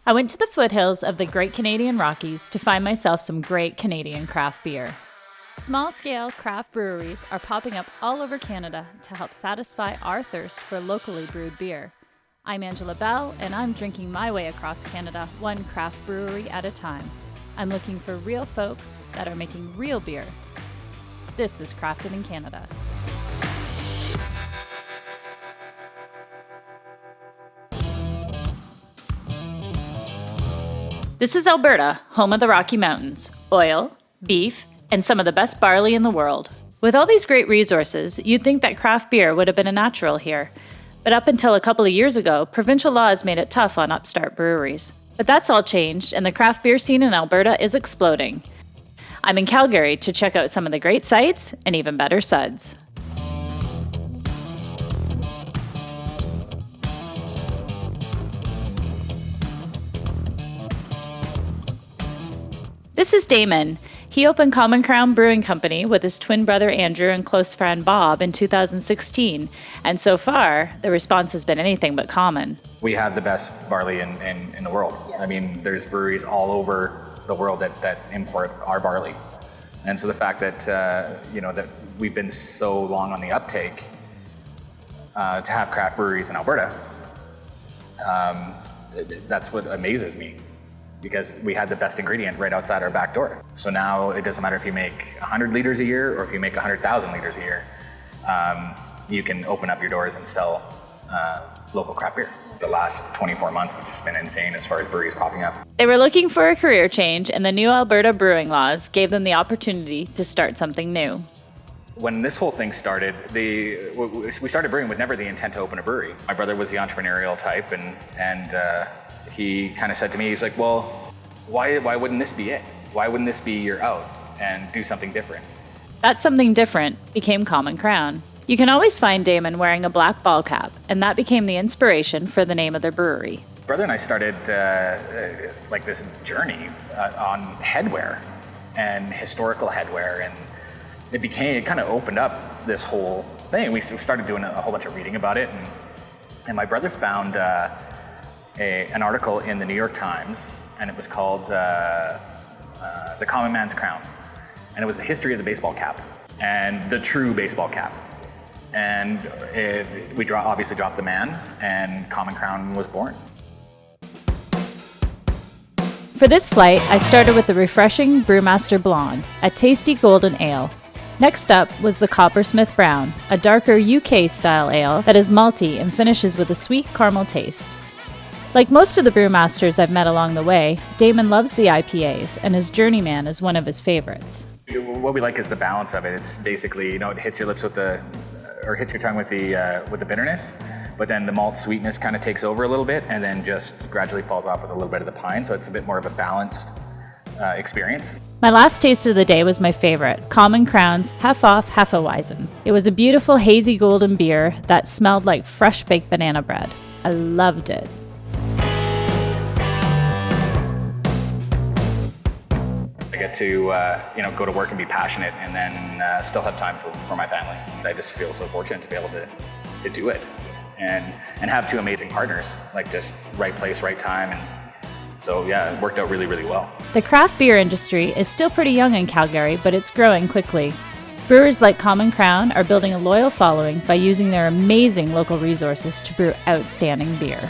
I went to the foothills of the Great Canadian Rockies to find myself some great Canadian craft beer. Small-scale craft breweries are popping up all over Canada to help satisfy our thirst for locally brewed beer. I'm Angela Bell, and I'm drinking my way across Canada, one craft brewery at a time. I'm looking for real folks that are making real beer. This is Crafted in Canada. This is Alberta, home of the Rocky Mountains, oil, beef, and some of the best barley in the world. With all these great resources, you'd think that craft beer would have been a natural here. But up until a couple of years ago, provincial laws made it tough on upstart breweries. But that's all changed, and the craft beer scene in Alberta is exploding. I'm in Calgary to check out some of the great sites and even better suds. This is Damon. He opened Common Crown Brewing Co with his twin brother Andrew and close friend Bob in 2016, and so far, the response has been anything but common. We have the best barley in the world. I mean, there's breweries all over the world that import our barley. And so the fact that, that we've been so long on the uptake to have craft breweries in Alberta, that's what amazes me. Because we had the best ingredient right outside our back door. So now it doesn't matter if you make 100 liters a year or if you make 100,000 liters a year, you can open up your doors and sell local craft beer. The last 24 months have just been insane as far as breweries popping up. They were looking for a career change, and the new Alberta brewing laws gave them the opportunity to start something new. When this whole thing started, we started brewing with never the intent to open a brewery. My brother was the entrepreneurial type, and he kind of said to me, he's like, well, why wouldn't this be it? Why wouldn't this be your out and do something different? That something different became Common Crown. You can always find Damon wearing a black ball cap, and that became the inspiration for the name of their brewery. Brother and I started this journey on headwear and historical headwear, and it kind of opened up this whole thing. We started doing a whole bunch of reading about it, and my brother found an article in the New York Times, and it was called The Common Man's Crown. And it was the history of the baseball cap, and the true baseball cap. And we obviously dropped the man, and Common Crown was born. For this flight, I started with the refreshing Brewmaster Blonde, a tasty golden ale. Next up was the Coppersmith Brown, a darker UK-style ale that is malty and finishes with a sweet caramel taste. Like most of the brewmasters I've met along the way, Damon loves the IPAs, and his Journeyman is one of his favorites. What we like is the balance of it. It's basically, it hits your lips hits your tongue with the bitterness, but then the malt sweetness kind of takes over a little bit, and then just gradually falls off with a little bit of the pine. So it's a bit more of a balanced experience. My last taste of the day was my favorite, Common Crown's Half-Off Hefeweizen. It was a beautiful hazy golden beer that smelled like fresh baked banana bread. I loved it. I get to go to work and be passionate, and then still have time for my family. I just feel so fortunate to be able to do it, and have two amazing partners, like just right place, right time, and so yeah, it worked out really, really well. The craft beer industry is still pretty young in Calgary, but it's growing quickly. Brewers like Common Crown are building a loyal following by using their amazing local resources to brew outstanding beer.